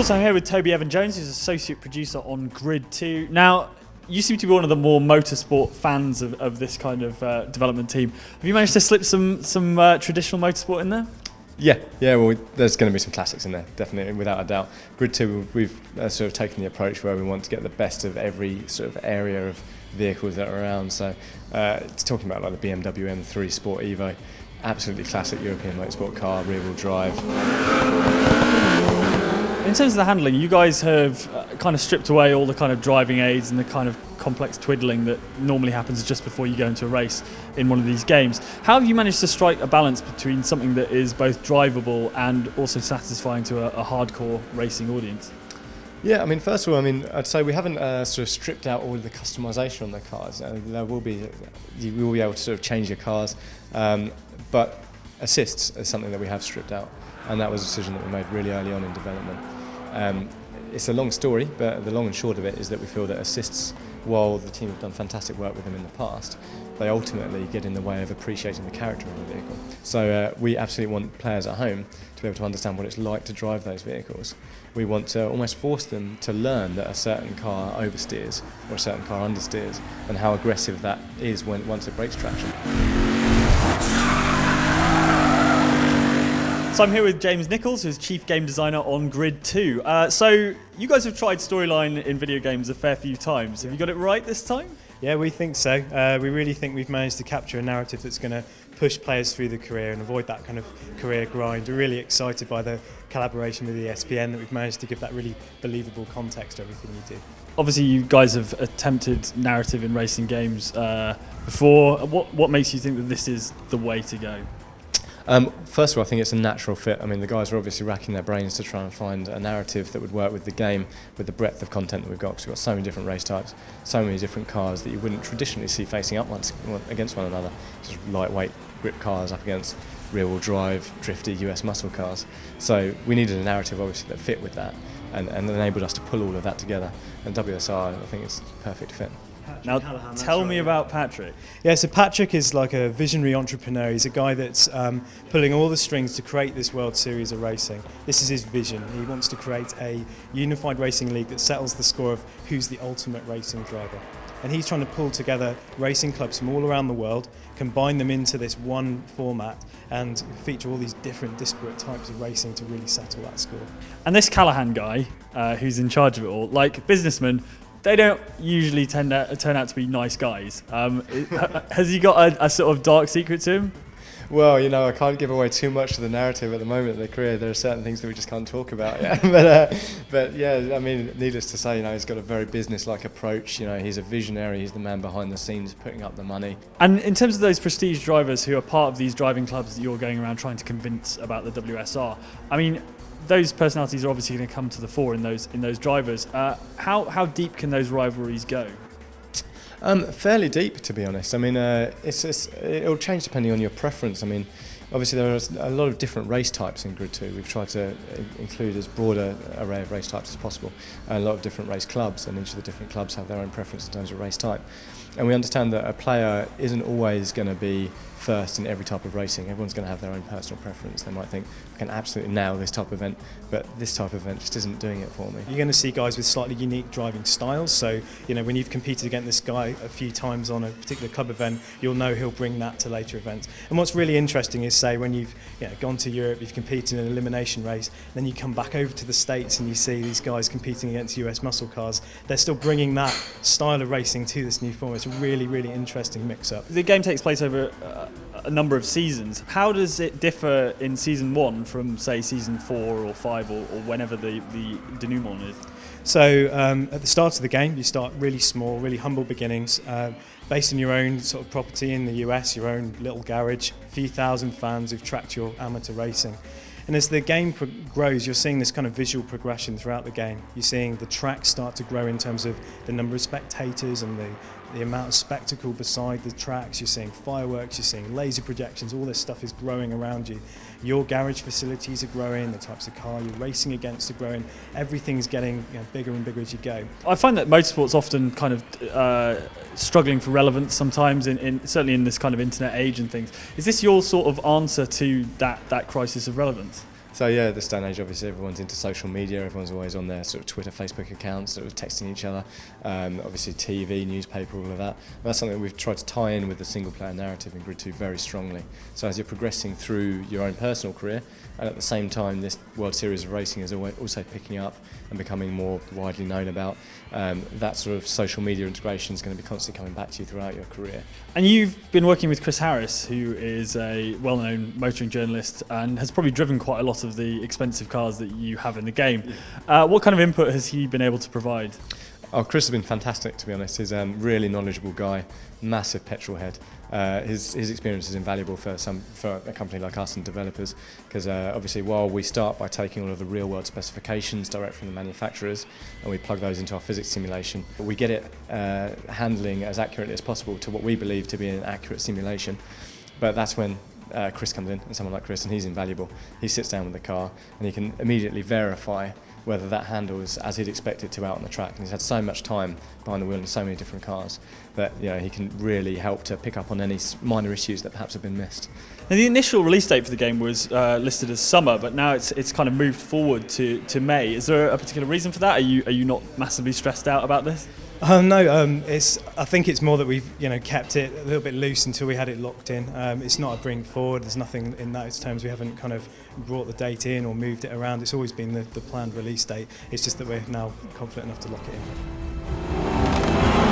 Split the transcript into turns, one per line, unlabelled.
course, I'm here with Toby Evan-Jones, who's associate producer on Grid 2. Now, you seem to be one of the more motorsport fans of this kind of development team. Have you managed to slip some traditional motorsport in there?
Yeah. Well, there's going to be some classics in there, definitely, without a doubt. Grid 2, we've sort of taken the approach where we want to get the best of every sort of area of vehicles that are around. So, it's talking about like the BMW M3 Sport Evo, absolutely classic European motorsport car, rear-wheel drive.
In terms of the handling, you guys have kind of stripped away all the kind of driving aids and the kind of complex twiddling that normally happens just before you go into a race in one of these games. How have you managed to strike a balance between something that is both drivable and also satisfying to a hardcore racing audience?
Yeah, I mean, first of all, I'd say we haven't sort of stripped out all of the customization on the cars. There will be, you will be able to sort of change your cars, but assists is something that we have stripped out, and that was a decision that we made really early on in development. It's a long story, but the long and short of it is that we feel that assists, while the team have done fantastic work with them in the past, they ultimately get in the way of appreciating the character of the vehicle. So we absolutely want players at home to be able to understand what it's like to drive those vehicles. We want to almost force them to learn that a certain car oversteers or a certain car understeers, and how aggressive that is once it breaks traction.
So I'm here with James Nichols, who's Chief Game Designer on Grid 2. So you guys have tried storyline in video games a fair few times. Have you got it right this time?
Yeah, we think so. We really think we've managed to capture a narrative that's going to push players through the career and avoid that kind of career grind. We're really excited by the collaboration with ESPN, that we've managed to give that really believable context to everything we do.
Obviously, you guys have attempted narrative in racing games before. What makes you think that this is the way to go?
First of all, I think it's a natural fit. I mean, the guys are obviously racking their brains to try and find a narrative that would work with the game, with the breadth of content that we've got, because we've got so many different race types, so many different cars that you wouldn't traditionally see facing up against one another. Just lightweight grip cars up against rear-wheel drive, drifty US muscle cars. So we needed a narrative, obviously, that fit with that and enabled us to pull all of that together. And WSR, I think it's a perfect fit.
Now, tell me about Patrick.
Yeah, so Patrick is like a visionary entrepreneur. He's a guy that's pulling all the strings to create this World Series of racing. This is his vision. He wants to create a unified racing league that settles the score of who's the ultimate racing driver. And he's trying to pull together racing clubs from all around the world, combine them into this one format, and feature all these different disparate types of racing to really settle that score.
And this Callahan guy, who's in charge of it all, like businessmen, they don't usually turn out to be nice guys. Has he got a sort of dark secret to him?
Well, I can't give away too much of the narrative at the moment of their career. There are certain things that we just can't talk about. Yeah. But yeah, I mean, needless to say, he's got a very business-like approach. He's a visionary. He's the man behind the scenes, putting up the money.
And in terms of those prestige drivers who are part of these driving clubs that you're going around trying to convince about the WSR, I mean, those personalities are obviously going to come to the fore in those drivers. How deep can those rivalries go?
Fairly deep, to be honest. I mean, it'll change depending on your preference. I mean, obviously there are a lot of different race types in Grid 2. We've tried to include as broad an array of race types as possible, and a lot of different race clubs, and each of the different clubs have their own preference in terms of race type. And we understand that a player isn't always going to be first in every type of racing. Everyone's going to have their own personal preference. They might think, I can absolutely nail this type of event, but this type of event just isn't doing it for me.
You're going to see guys with slightly unique driving styles. So, when you've competed against this guy a few times on a particular club event, you'll know he'll bring that to later events. And what's really interesting is, say, when you've gone to Europe, you've competed in an elimination race, then you come back over to the States and you see these guys competing against US muscle cars. They're still bringing that style of racing to this new form. It's a really, really interesting mix-up.
The game takes place over a number of seasons. How does it differ in season 1 from, say, season 4 or 5 or whenever the denouement is?
So at the start of the game, you start really small, really humble beginnings, based on your own sort of property in the US, your own little garage, a few thousand fans who've tracked your amateur racing. And as the game grows, you're seeing this kind of visual progression throughout the game. You're seeing the tracks start to grow in terms of the number of spectators and the amount of spectacle beside the tracks. You're seeing fireworks, you're seeing laser projections, all this stuff is growing around you. Your garage facilities are growing, the types of car you're racing against are growing. Everything's getting bigger and bigger as you go.
I find that motorsport's often kind of struggling for relevance sometimes, certainly in this kind of internet age and things. Is this your sort of answer to that crisis of relevance?
So yeah, at this day and age, obviously everyone's into social media. Everyone's always on their sort of Twitter, Facebook accounts, sort of texting each other. Obviously TV, newspaper, all of that. And that's something that we've tried to tie in with the single-player narrative in Grid 2 very strongly. So as you're progressing through your own personal career, and at the same time, this World Series of Racing is also picking up and becoming more widely known about. That sort of social media integration is going to be constantly coming back to you throughout your career.
And you've been working with Chris Harris, who is a well-known motoring journalist and has probably driven quite a lot of the expensive cars that you have in the game. What kind of input has he been able to provide?
Oh, Chris has been fantastic, to be honest. He's a really knowledgeable guy, massive petrol head. His experience is invaluable for a company like us and developers, because obviously while we start by taking all of the real world specifications direct from the manufacturers and we plug those into our physics simulation, we get it handling as accurately as possible to what we believe to be an accurate simulation. But that's when Chris comes in, and someone like Chris, and he's invaluable. He sits down with the car and he can immediately verify whether that handles as he'd expect it to out on the track. And he's had so much time behind the wheel in so many different cars that he can really help to pick up on any minor issues that perhaps have been missed.
Now, the initial release date for the game was listed as summer, but now it's kind of moved forward to May. Is there a particular reason for that? Are you not massively stressed out about this?
No, I think it's more that we've kept it a little bit loose until we had it locked in. It's not a bring forward. There's nothing in those terms. We haven't kind of brought the date in or moved it around. It's always been the planned release date. It's just that we're now confident enough to lock it in.